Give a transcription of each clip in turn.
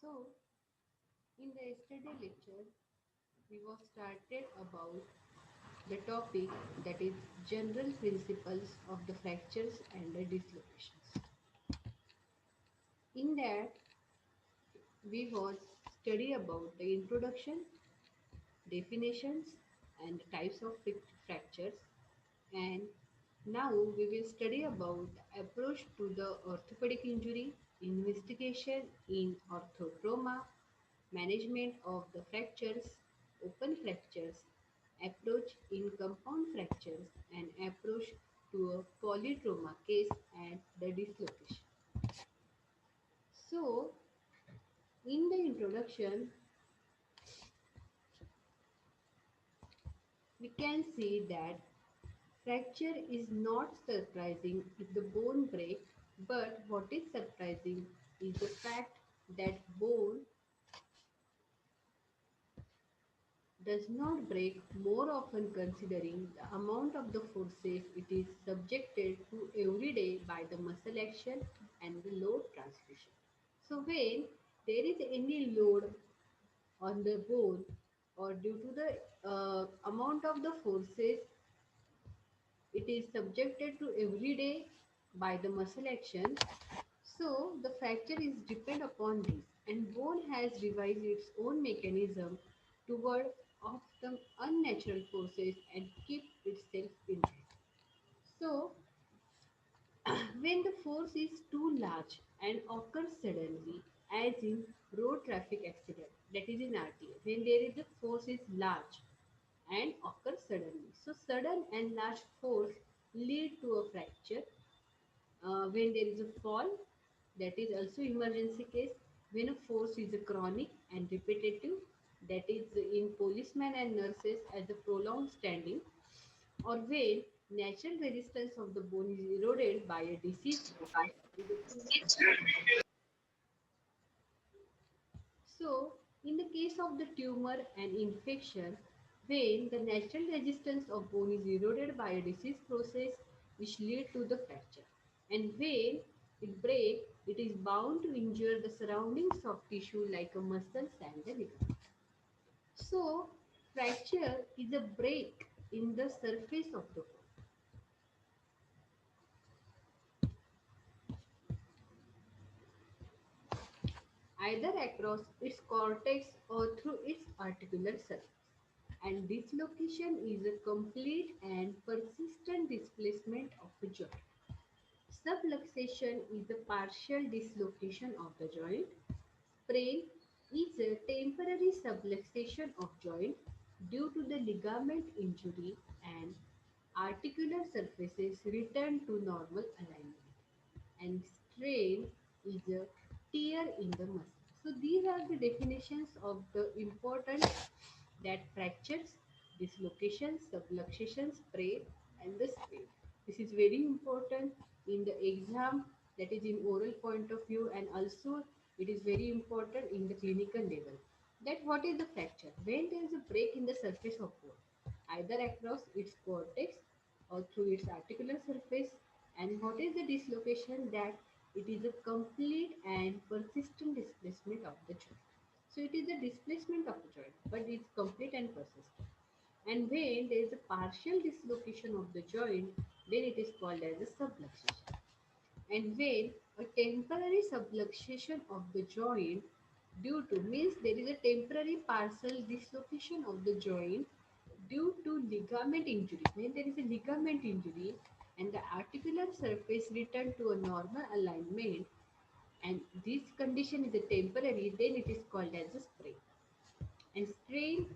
So, in the yesterday lecture, we was started about the topic that is general principles of the fractures and the dislocations. In that, we was study about the introduction, definitions, and types of fractures. And now we will study about approach to the orthopedic injury, investigation in orthotrauma, management of the fractures, open fractures, approach in compound fractures, and approach to a polytrauma case and the dislocation. So, in the introduction, we can see that fracture is not surprising if the bone breaks, but what is surprising is the fact that bone does not break more often considering the amount of the forces it is subjected to every day by the muscle action and the load transmission. So when there is any load on the bone or due to the amount of the forces it is subjected to every day by the muscle action. So the fracture is depend upon this and bone has revised its own mechanism toward of the unnatural forces and keep itself intact. So when the force is too large and occurs suddenly, as in road traffic accident, that is in RTA, when there is a force is large and occurs suddenly. So sudden and large force lead to a fracture. When there is a fall, that is also emergency case. When a force is a chronic and repetitive, that is in policemen and nurses as a prolonged standing, or when natural resistance of the bone is eroded by a disease process. So, in the case of the tumor and infection, when the natural resistance of bone is eroded by a disease process which lead to the fracture, and when it breaks, it is bound to injure the surrounding soft tissue like a muscles and the ligament. So, fracture is a break in the surface of the bone, either across its cortex or through its articular surface. And dislocation is a complete and persistent displacement of a joint. Subluxation is a partial dislocation of the joint. Sprain is a temporary subluxation of joint due to the ligament injury and articular surfaces return to normal alignment. And strain is a tear in the muscle. So these are the definitions of the important that fractures, dislocations, subluxations, sprain, and the sprain. This is very important in the exam, that is in oral point of view, and also it is very important in the clinical level. That what is the fracture? When there is a break in the surface of bone, either across its cortex or through its articular surface, and what is the dislocation? That it is a complete and persistent displacement of the joint. So it is a displacement of the joint, but it's complete and persistent. And when there is a partial dislocation of the joint, then it is called as a subluxation. And when a temporary subluxation of the joint due to means there is a temporary partial dislocation of the joint due to ligament injury. When there is a ligament injury and the articular surface return to a normal alignment, and this condition is a temporary, then it is called as a sprain. And strain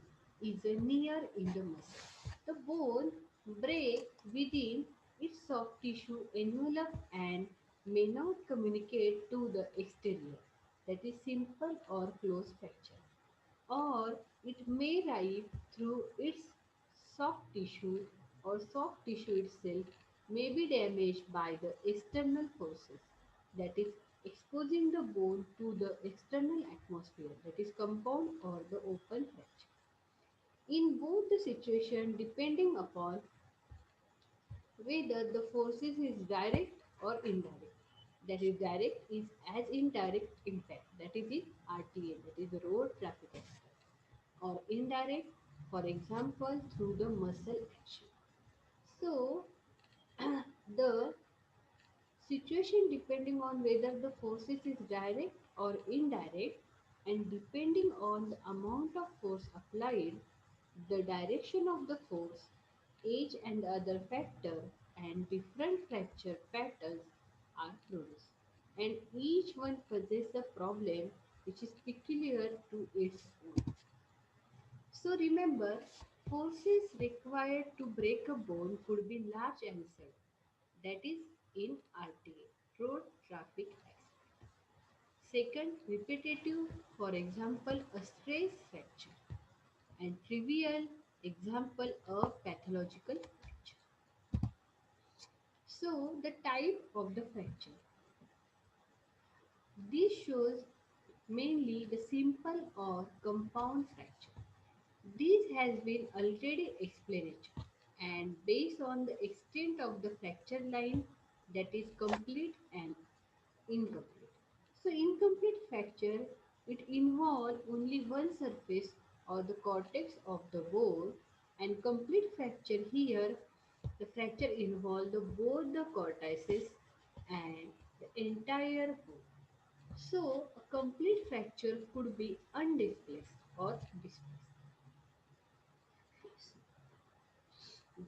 is a near in the muscle. The bone break within its soft tissue envelope and may not communicate to the exterior. That is simple or close fracture. Or it may rip through its soft tissue, or soft tissue itself may be damaged by the external forces, that is exposing the bone to the external atmosphere, that is compound or the open fracture. In both the situation, depending upon whether the forces is direct or indirect. That is direct is as indirect impact, that is the RTA, that is the road traffic accident, or indirect, for example, through the muscle action. So the situation depending on whether the forces is direct or indirect, and depending on the amount of force applied, the direction of the force, age and other factor, and different fracture patterns are produced, and each one possesses a problem which is peculiar to its own. So remember, forces required to break a bone could be large and sudden, that is in RTA, road traffic accident. Second, repetitive, for example, a stress fracture, and trivial, example, a pathological fracture. So, the type of the fracture. This shows mainly the simple or compound fracture. This has been already explained, and based on the extent of the fracture line, that is complete and incomplete. So incomplete fracture, it involves only one surface or the cortex of the bone, and complete fracture here, the fracture involves the, both the cortices and the entire bone. So a complete fracture could be undisplaced or displaced.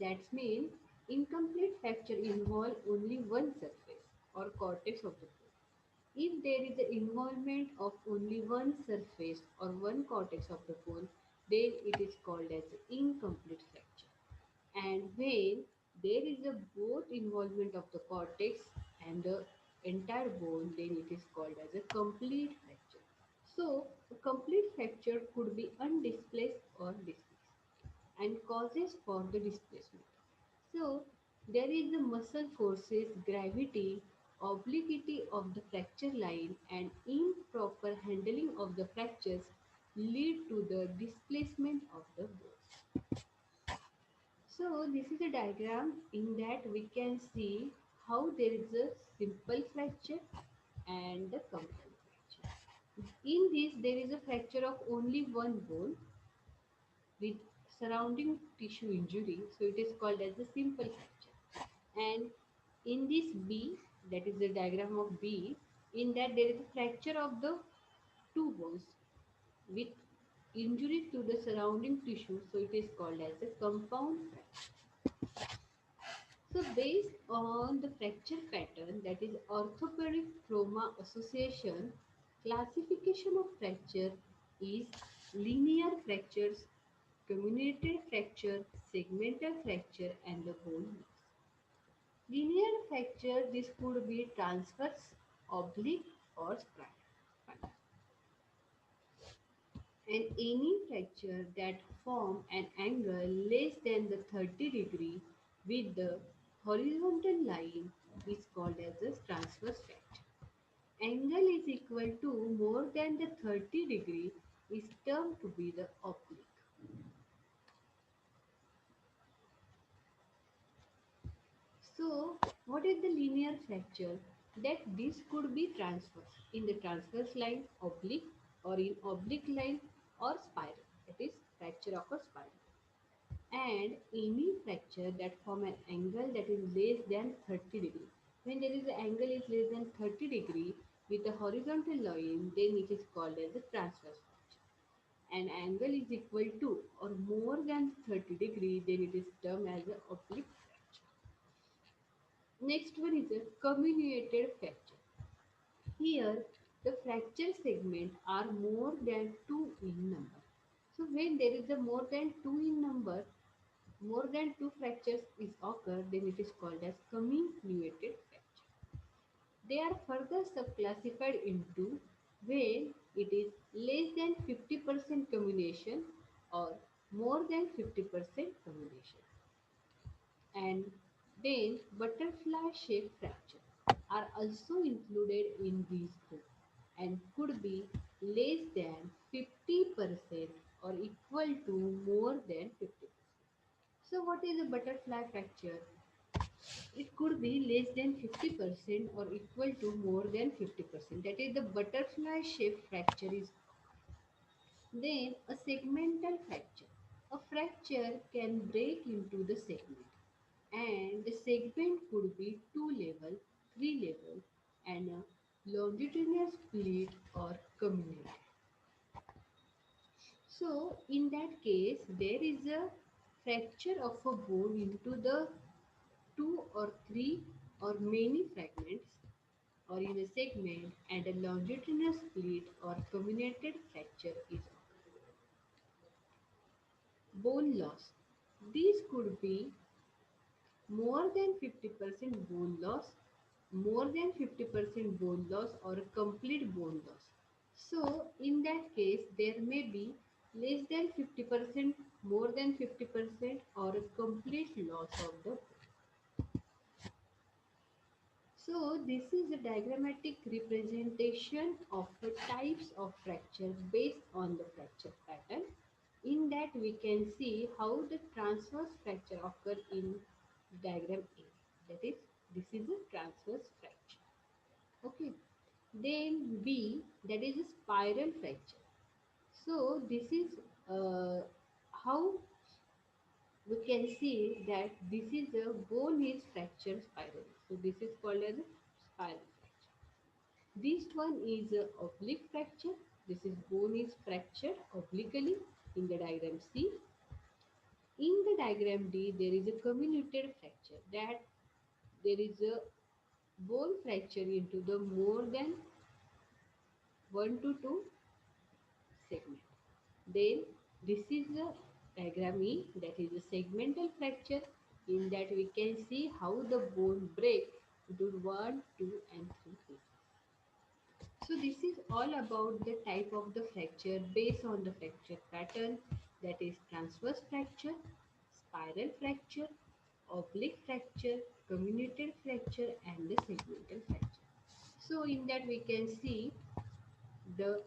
That means incomplete fracture involve only one surface or cortex of the bone. If there is the involvement of only one surface or one cortex of the bone, then it is called as incomplete fracture. And when there is a both involvement of the cortex and the entire bone, then it is called as a complete fracture. So, a complete fracture could be undisplaced or displaced, and causes for the displacement. So, there is the muscle forces, gravity, obliquity of the fracture line, and improper handling of the fractures lead to the displacement of the bone. So, this is a diagram in that we can see how there is a simple fracture and the compound fracture. In this, there is a fracture of only one bone with surrounding tissue injury, so it is called as a simple fracture. And in this B, that is the diagram of B, in that there is a fracture of the two bones with injury to the surrounding tissue, so it is called as a compound fracture. So based on the fracture pattern, that is orthopedic trauma association, classification of fracture is linear fractures, comminuted fracture, segmental fracture, and the bone loss. Linear fracture, this could be transverse, oblique, or spiral. And any fracture that form an angle less than the 30 degree with the horizontal line is called as a transverse fracture. Angle is equal to more than the 30 degree is termed to be the oblique. So, what is the linear fracture? That this could be transverse in the transverse line, oblique, or in oblique line or spiral. That is fracture of a spiral. And any fracture that form an angle that is less than 30 degree. When there is an angle is less than 30 degree with a horizontal line, then it is called as a transverse fracture. An angle is equal to or more than 30 degree, then it is termed as an oblique fracture. Next one is a comminuted fracture. Here, the fracture segments are more than two in number. So when there is a more than two in number, more than two fractures is occur, then it is called as comminuted fracture. They are further subclassified into when it is less than 50% comminution or more than 50% comminution. And then butterfly shaped fracture are also included in these group and could be less than 50% or equal to more than 50%. So what is a butterfly fracture? It could be less than 50% or equal to more than 50%. That is the butterfly shaped fracture is. Then a segmental fracture. A fracture can break into the segment and the segment could be 2 level, 3 level and a longitudinal split or community. So in that case there is a fracture of a bone into the 2 or 3 or many fragments or in a segment and a longitudinal split or comminuted fracture is bone loss. These could be more than 50% bone loss, more than 50% bone loss or a complete bone loss. So in that case there may be less than 50%, more than 50% or a complete loss of the. So this is a diagrammatic representation of the types of fracture based on the fracture pattern. In that we can see how the transverse fracture occur in diagram A. That is, this is a transverse fracture. Okay. Then B, that is a spiral fracture. So this is how we can see that this is a bone is fracture spiral. So this is called as a spiral fracture. This one is a oblique fracture. This is bone is fractured obliquely in the diagram C. In the diagram D, there is a comminuted fracture that there is a bone fracture into the more than 1 to 2 segment. Then this is a diagram E, that is a segmental fracture. In that we can see how the bone break into 1, 2 and 3 pieces. So this is all about the type of the fracture based on the fracture pattern, that is transverse fracture, spiral fracture, oblique fracture, comminuted fracture and the segmental fracture. So in that we can see the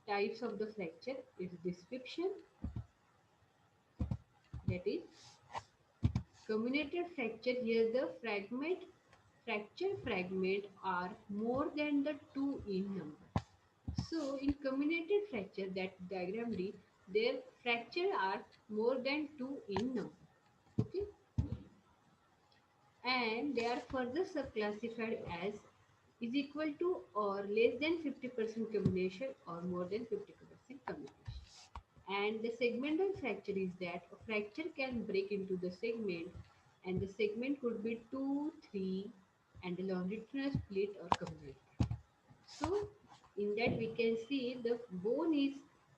types of the fracture is description, that is comminuted fracture. Here the fracture fragment are more than the 2 in number. So in comminuted fracture, that diagram D, their fracture are more than 2 in number. Okay, and they are further subclassified as is equal to or less than 50% combination or more than 50% combination. And the segmental fracture is that a fracture can break into the segment and the segment could be 2, 3 and the longitudinal split or combination. So in that we can see the bone is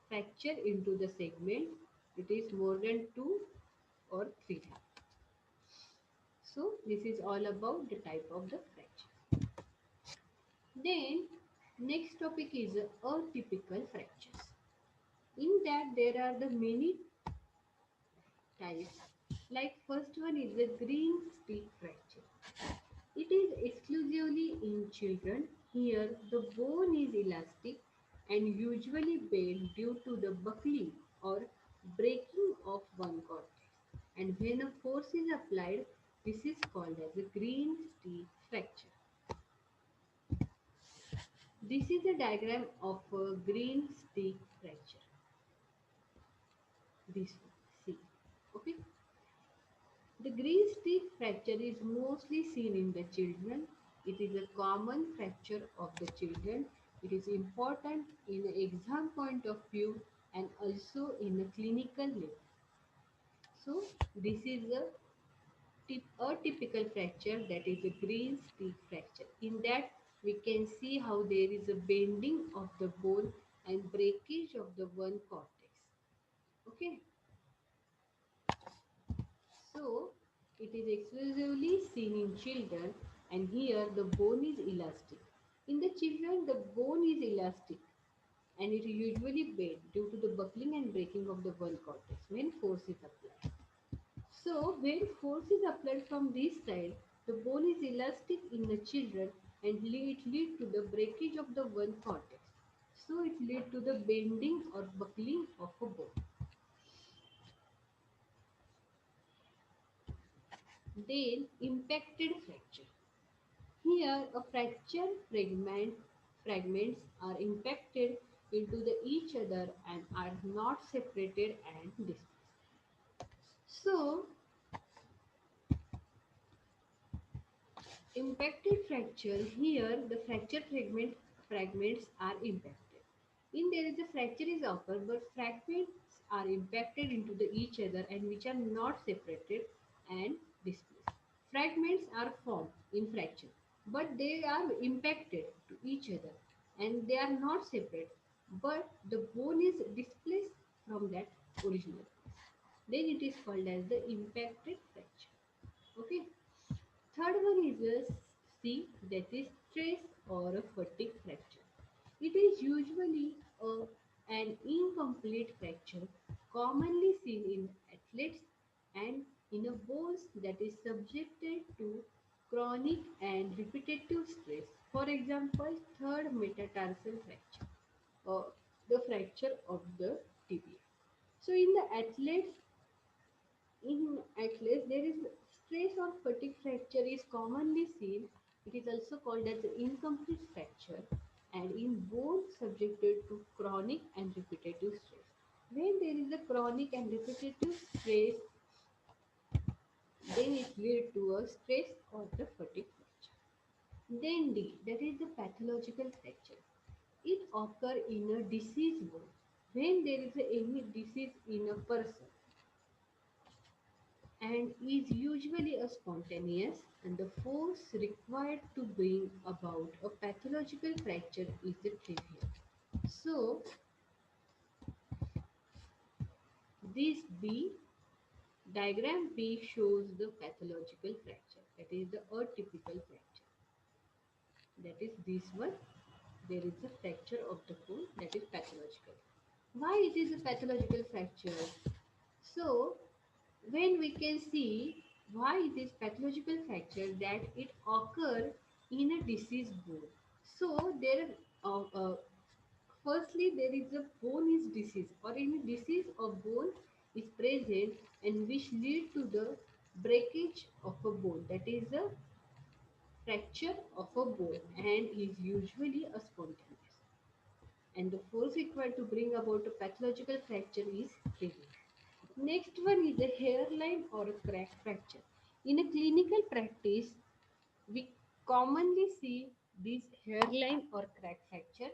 fractured into the segment. It is more than 2 or 3 times. So this is all about the type of the fracture. Then next topic is atypical fractures. In that there are the many types. Like first one is the green stick fracture. It is exclusively in children. Here the bone is elastic and usually bent due to the buckling or breaking of one cortex. And when a force is applied, this is called as a green stick fracture. This is a diagram of a green stick fracture. This one, see. Okay. The green stick fracture is mostly seen in the children. It is a common fracture of the children. It is important in an exam point of view and also in a clinical level. So this is a atypical fracture, that is a green stick fracture. In that we can see how there is a bending of the bone and breakage of the one cortex. Okay, so it is exclusively seen in children, and here the bone is elastic. In the children, the bone is elastic and it usually bends due to the buckling and breaking of the one cortex when force is applied. So, when force is applied from this side, the bone is elastic in the children and it leads to the breakage of the one cortex. So, it leads to the bending or buckling of a bone. Then, impacted fracture. Here, a fragments are impacted into the each other and are not separated and displaced. So, impacted fracture, here the fragments are impacted. In there is a fracture is occurred, but fragments are impacted into the each other and which are not separated and displaced. Fragments are formed in fracture, but they are impacted to each other and they are not separate, but the bone is displaced from that original place. Then it is called as the impacted fracture. Okay. Third one is a C, that is stress or a fatigue fracture. It is usually an incomplete fracture commonly seen in athletes and in a bones that is subjected to chronic and repetitive stress. For example, third metatarsal fracture or the fracture of the tibia. So in the athletes, there is stress or fatigue fracture is commonly seen. It is also called as incomplete fracture and in both subjected to chronic and repetitive stress. When there is a chronic and repetitive stress, then it leads to a stress or the fatigue fracture. Then D, that is the pathological fracture. It occurs in a diseased bone. When there is any disease in a person, and is usually a spontaneous, and the force required to bring about a pathological fracture is the trivial. So this B, diagram B shows the pathological fracture, that is the atypical fracture, that is this one. There is a fracture of the bone, that is pathological. Why it is a pathological fracture? So when we can see why it is pathological fracture, that it occur in a diseased bone. So there uh, uh, firstly there is a bone is disease or in a disease of bone is present and which lead to the breakage of a bone, that is a fracture of a bone and is usually a spontaneous, and the force required to bring about a pathological fracture is trivial. Next one is a hairline or a crack fracture. In a clinical practice, we commonly see this hairline or crack fracture,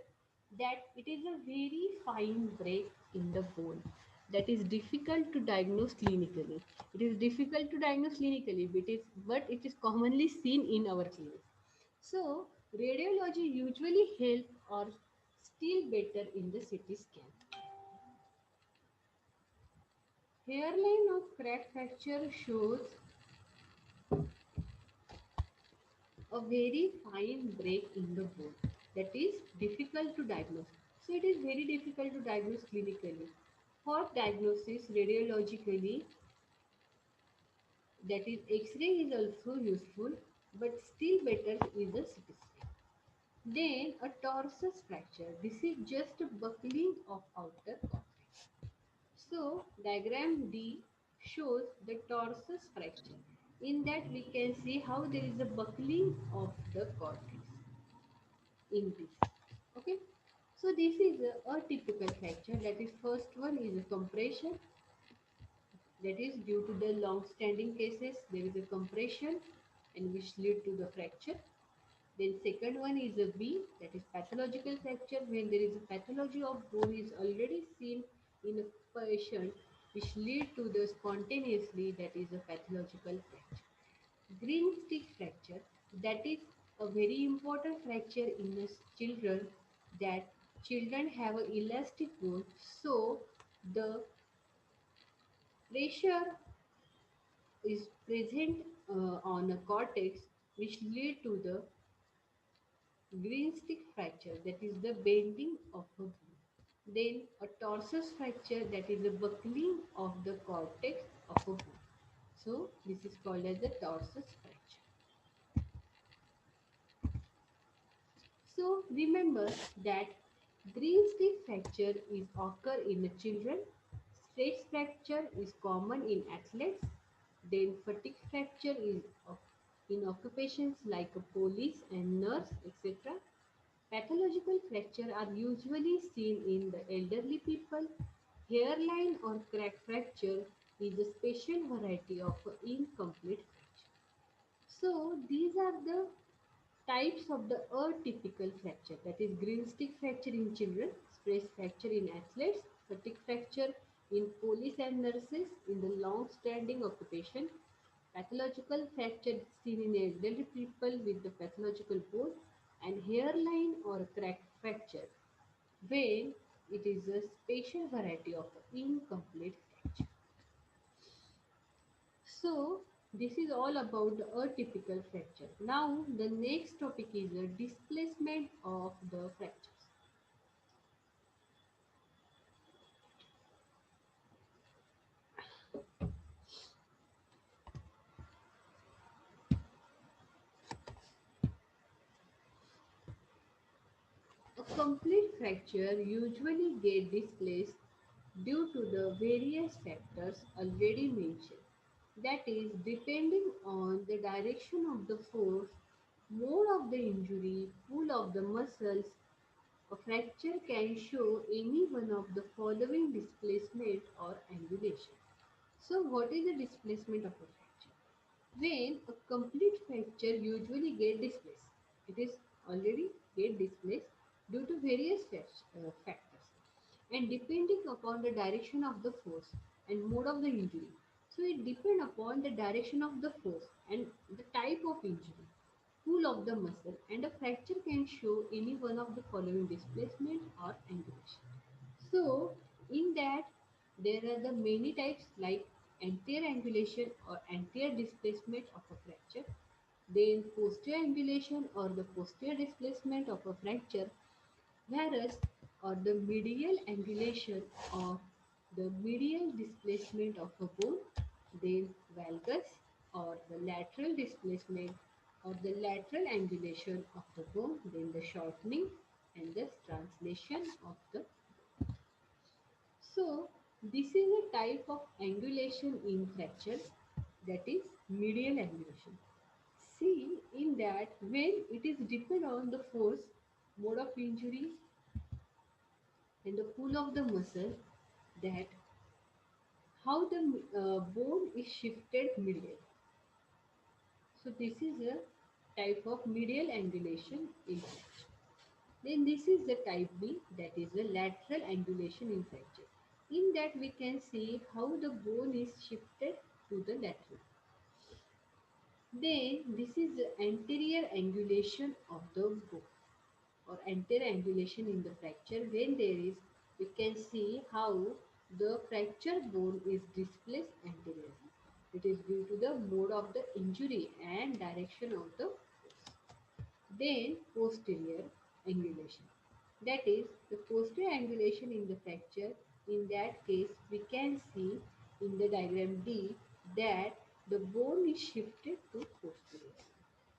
that it is a very fine break in the bone that is difficult to diagnose clinically. It is difficult to diagnose clinically, but it is commonly seen in our clinic. So, radiology usually help or still better in the CT scan. Hairline of crack fracture shows a very fine break in the bone that is difficult to diagnose. So it is very difficult to diagnose clinically. For diagnosis radiologically, that is X-ray is also useful, but still better is a CT scan. Then a torsus fracture. This is just a buckling of outer cortex. So diagram D shows the torsus fracture. In that we can see how there is a buckling of the cortex in this. Okay. So this is a typical fracture. That is first one is a compression. That is due to the long-standing cases there is a compression and which lead to the fracture. Then second one is a B, that is pathological fracture, when there is a pathology of bone is already seen in a patient which lead to the spontaneously, that is a pathological fracture. Green stick fracture, that is a very important fracture in the children, that children have an elastic bone, so the pressure is present on a cortex which lead to the green stick fracture, that is the bending of a bone. Then a torsus fracture, that is the buckling of the cortex of a bone. So this is called as the torsus fracture. So remember that green stick fracture is occur in the children, stress fracture is common in athletes, then fatigue fracture is in occupations like a police and nurse, etc. Pathological fracture are usually seen in the elderly people. Hairline or crack fracture is a special variety of incomplete fracture. So these are the types of the atypical fracture, that is green stick fracture in children, stress fracture in athletes, fatigue fracture in police and nurses in the long standing occupation, pathological fracture seen in elderly people with the pathological bone, and hairline or crack fracture when it is a special variety of incomplete fracture. So, this is all about the atypical fracture. Now, the next topic is the displacement of the fractures. A complete fracture usually get displaced due to the various factors already mentioned. That is, depending on the direction of the force, mode of the injury, pull of the muscles, a fracture can show any one of the following displacement or angulation. So, what is the displacement of a fracture? When a complete fracture usually get displaced, it is already get displaced due to various factors and depending upon the direction of the force and mode of the injury. So it depends upon the direction of the force and the type of injury, pull of the muscle, and a fracture can show any one of the following displacement or angulation. So, in that, there are the many types like anterior angulation or anterior displacement of a fracture, then posterior angulation or the posterior displacement of a fracture, whereas or the medial angulation or the medial displacement of a bone, then valgus or the lateral displacement or the lateral angulation of the bone, then the shortening and the translation of the. So, this is a type of angulation in fracture, that is medial angulation. See, in that when it is depend on the force, mode of injury, and the pull of the muscle, that how the bone is shifted medial. So, this is a type of medial angulation in fracture. Then this is the type B, that is the lateral angulation in fracture. In that we can see how the bone is shifted to the lateral. Then this is the anterior angulation of the bone or anterior angulation in the fracture. When there is, we can see how the fracture bone is displaced anteriorly. It is due to the mode of the injury and direction of the force. Then posterior angulation. That is the posterior angulation in the fracture. In that case, we can see in the diagram D that the bone is shifted to posterior.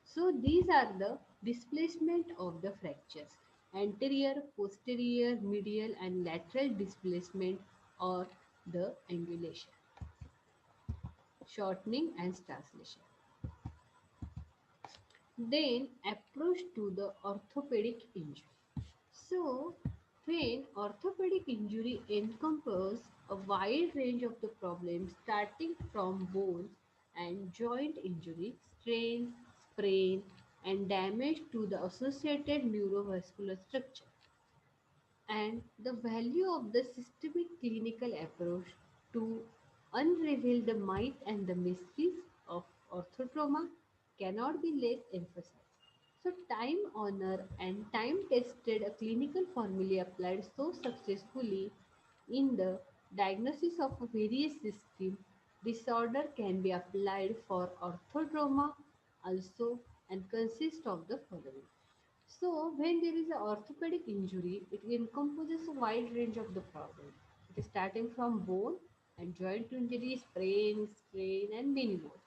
So these are the displacement of the fractures: anterior, posterior, medial and lateral displacement or the angulation, shortening and translation. Then approach to the orthopedic injury. So, when orthopedic injury encompasses a wide range of the problems starting from bones and joint injury, strain, sprain, and damage to the associated neurovascular structure. And the value of the systemic clinical approach to unravel the myth and the mysteries of orthotrauma cannot be less emphasized. So, time honored and time tested clinical formulae applied so successfully in the diagnosis of various system disorder can be applied for orthotrauma also and consist of the following. So, when there is an orthopedic injury, it encompasses a wide range of the problems. It is starting from bone and joint injury, sprain, strain, and many more,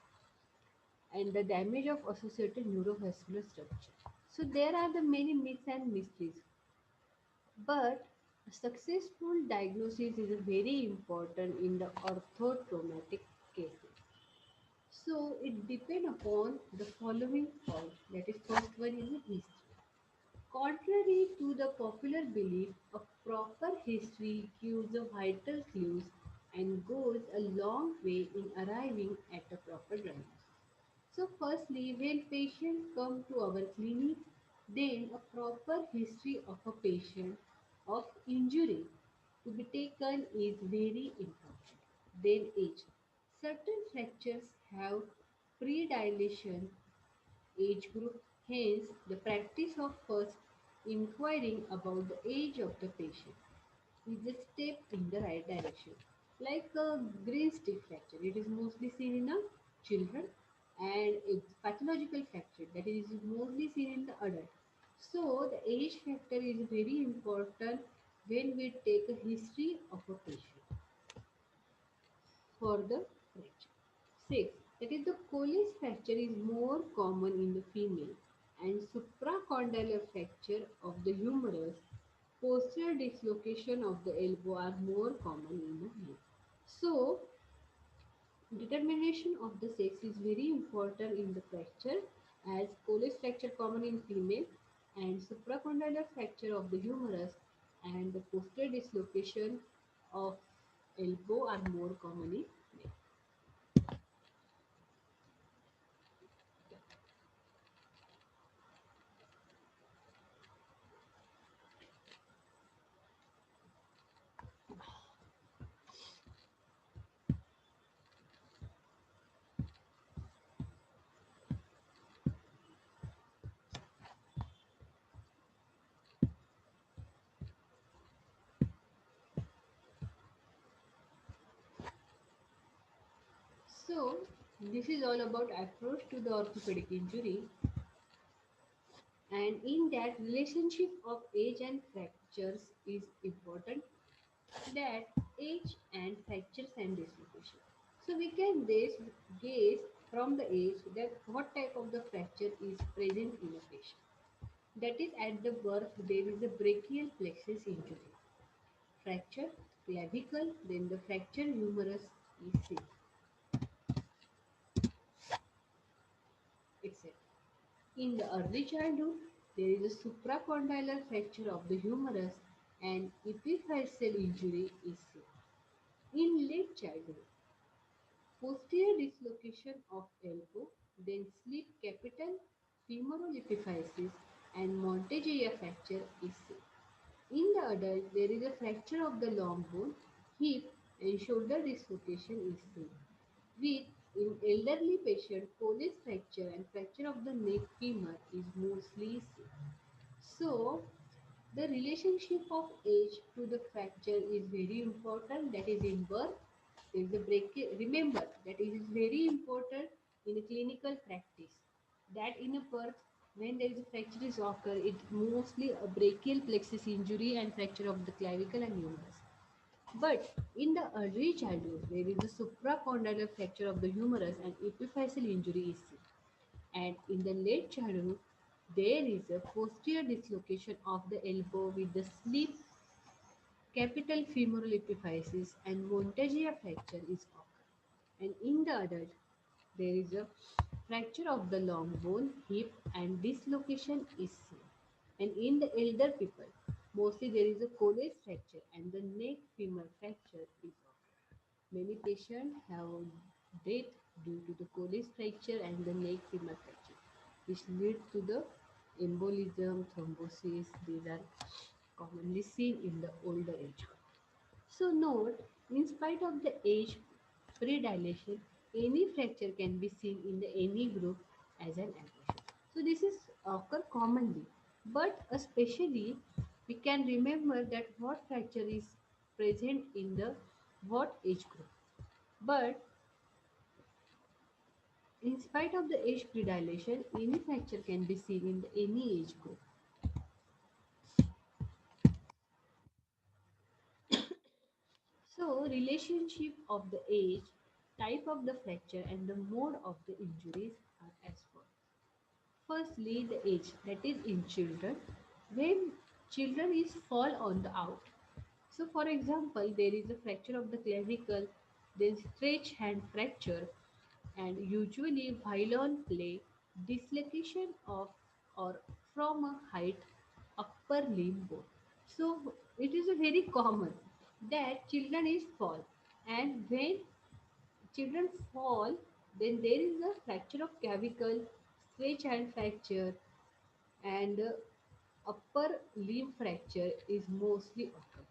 and the damage of associated neurovascular structure. So, there are the many myths and mysteries, but a successful diagnosis is very important in the orthotraumatic cases. So, it depends upon the following points. That is, first one is the history. Contrary to the popular belief, a proper history gives the vital clues and goes a long way in arriving at a proper diagnosis. So, firstly, when patients come to our clinic, then a proper history of a patient of injury to be taken is very important. Then, age. Certain fractures have predilation age group. Hence, the practice of first inquiring about the age of the patient is a step in the right direction. Like a green stick fracture, it is mostly seen in the children, and a pathological fracture that is mostly seen in the adult. So, the age factor is very important when we take a history of a patient for the fracture. 6. That is the Colles fracture is more common in the female and supracondylar fracture of the humerus, posterior dislocation of the elbow are more common in the male. So, determination of the sex is very important in the fracture as Colles fracture common in female and supracondylar fracture of the humerus and the posterior dislocation of elbow are more common in male. So, this is all about approach to the orthopedic injury, and in that relationship of age and fractures is important. That age and fractures and dislocation. So we can gaze from the age that what type of the fracture is present in a patient. That is at the birth there is a brachial plexus injury, fracture clavicle, then the fracture humerus is seen, etc. In the early childhood, there is a supracondylar fracture of the humerus and epiphyseal injury is seen. In late childhood, posterior dislocation of elbow, then slip capital femoral epiphysis and Monteggia fracture is seen. In the adult, there is a fracture of the long bone, hip and shoulder dislocation is seen. With in elderly patient, Colles fracture and fracture of the neck femur is mostly seen. So, the relationship of age to the fracture is very important. That is in birth. There is a break. Remember that it is very important in a clinical practice. That in a birth, when there is a fracture is occur, it mostly a brachial plexus injury and fracture of the clavicle and humerus. But in the early childhood, there is a supracondylar fracture of the humerus and epiphyseal injury is seen. And in the late childhood, there is a posterior dislocation of the elbow with the slip capital femoral epiphysis and Monteggia fracture is occurred. And in the adult, there is a fracture of the long bone, hip, and dislocation is seen. And in the elder people, mostly there is a Colles fracture and the neck femur fracture is occurred. Many patients have death due to the Colles fracture and the neck femur fracture, which lead to the embolism, thrombosis. These are commonly seen in the older age group. So note, in spite of the age predilation, Any fracture can be seen in the any group as an aggression. So this is occur commonly, but especially we can remember that what fracture is present in the what age group. But in spite of the age predilation, any fracture can be seen in the any age group. So relationship of the age, type of the fracture and the mode of the injuries are as follows. Firstly, the age, that is in children, when children is fall on the out. So, for example, there is a fracture of the clavicle, then stretch hand fracture, and usually violent play, dislocation of or from a height upper limb bone. So, it is a very common that children is fall, and when children fall, then there is a fracture of clavicle, stretch hand fracture, and upper limb fracture is mostly occur.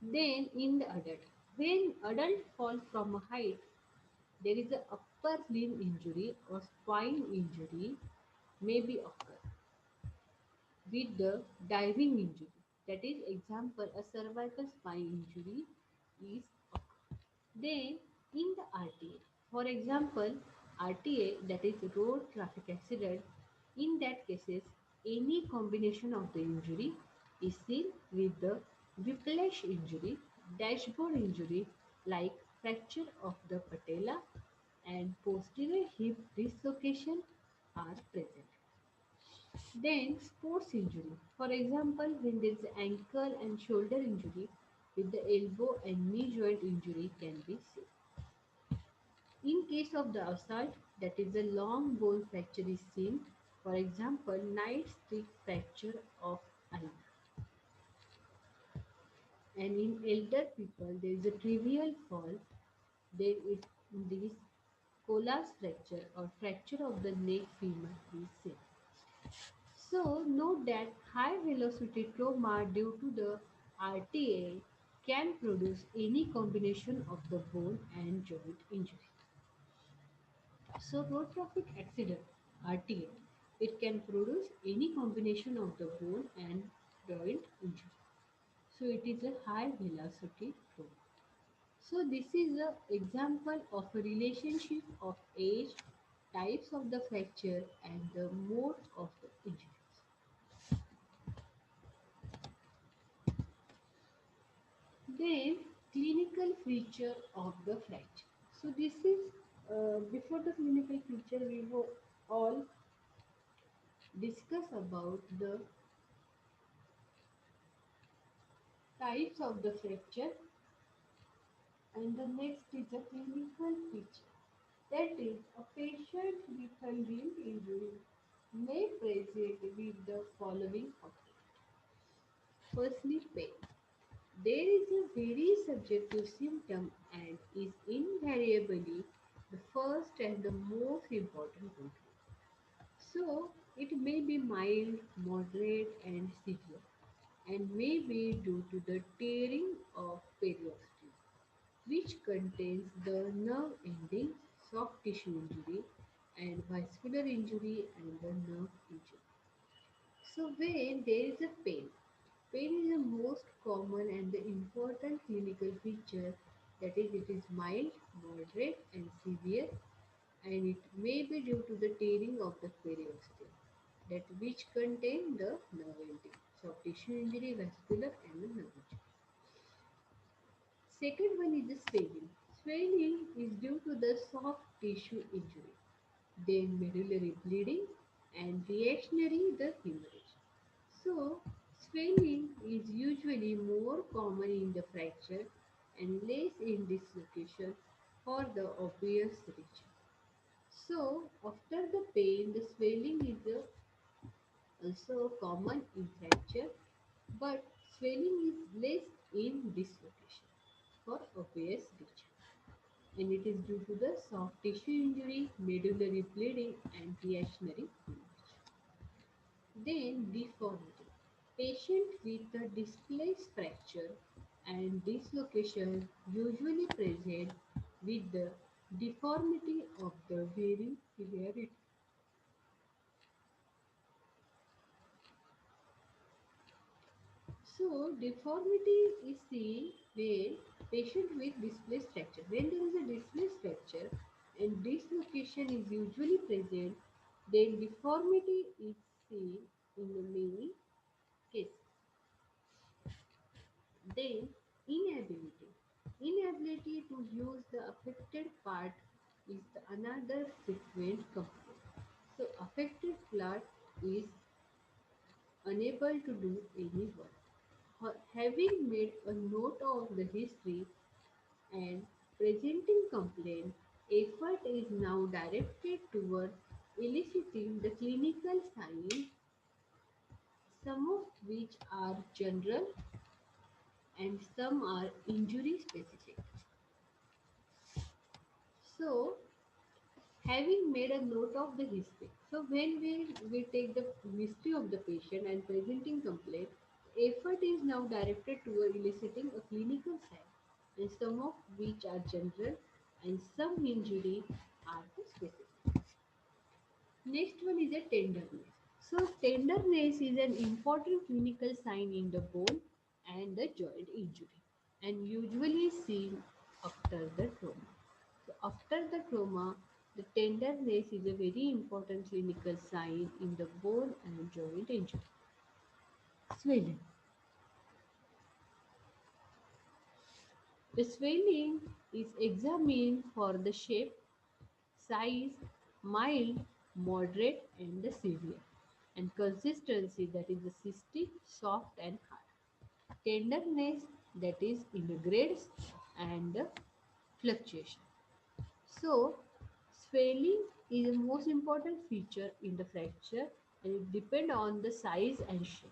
Then in the adult, when adult fall from a height, there is a upper limb injury or spine injury may be occur with the diving injury. That is example a cervical spine injury is occur. Then in the RTA, for example, RTA, that is road traffic accident, in that cases any combination of the injury is seen with the whiplash injury, dashboard injury like fracture of the patella and posterior hip dislocation are present. Then sports injury. For example, when there is ankle and shoulder injury with the elbow and knee joint injury can be seen. In case of the assault, that is a long bone fracture is seen. For example, night stick fracture of eye. And in elder people, there is a trivial fall. There is this Colas fracture or fracture of the neck femur is seen. So note that high velocity trauma due to the RTA can produce any combination of the bone and joint injury. So road traffic accident RTA, it can produce any combination of the bone and joint injury. So it is a high velocity trauma. So this is an example of a relationship of age, types of the fracture and the mode of the injuries. Then clinical feature of the fracture. So this is before the clinical feature we will all discuss about the types of the fracture, and the next is a clinical feature. That is, a patient with a limb injury may present with the following occurrence. Firstly, pain. There is a very subjective symptom and is invariably the first and the most important control. So, it may be mild, moderate, and severe, and may be due to the tearing of periosteum, which contains the nerve endings, soft tissue injury, and vascular injury and the nerve injury. So when there is a pain is the most common and the important clinical feature, that is it is mild, moderate and severe, and it may be due to the tearing of the periosteum that which contain the nerve ending, soft tissue injury, vascular and the nerve injury. Second one is the swelling. Swelling is due to the soft tissue injury, then medullary bleeding and reactionary the hemorrhage. So, swelling is usually more common in the fracture and less in dislocation for the obvious region. So, after the pain, the swelling is also common in fracture, but swelling is less in dislocation for obvious region. And it is due to the soft tissue injury, medullary bleeding, and reactionary hemorrhage. Then deformity. Patient with a displaced fracture and dislocation usually present with the Deformity of the very severity. So, deformity is seen when patient with displaced fracture. When there is a displaced fracture and dislocation is usually present, then deformity is seen in many cases. Then, inability. Inability to use the affected part is the another frequent complaint. So, affected part is unable to do any work. Having made a note of the history and presenting complaint, effort is now directed toward eliciting the clinical signs, some of which are general and some are injury specific. So, having made a note of the history. So, when we take the history of the patient and presenting complaint, effort is now directed toward eliciting a clinical sign, and some of which are general and some injury are specific. Next one is a tenderness. So tenderness is an important clinical sign in the bone and the joint injury and usually seen after the trauma. So after the trauma, the tenderness is a very important clinical sign in the bone and joint injury. Swelling. The swelling is examined for the shape, size, mild, moderate, and the severe, and consistency that is the cystic, soft, and hard. Tenderness that is in the grades and the fluctuation. So, swelling is the most important feature in the fracture and it depends on the size and shape.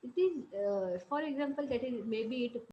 It is, for example, that is maybe it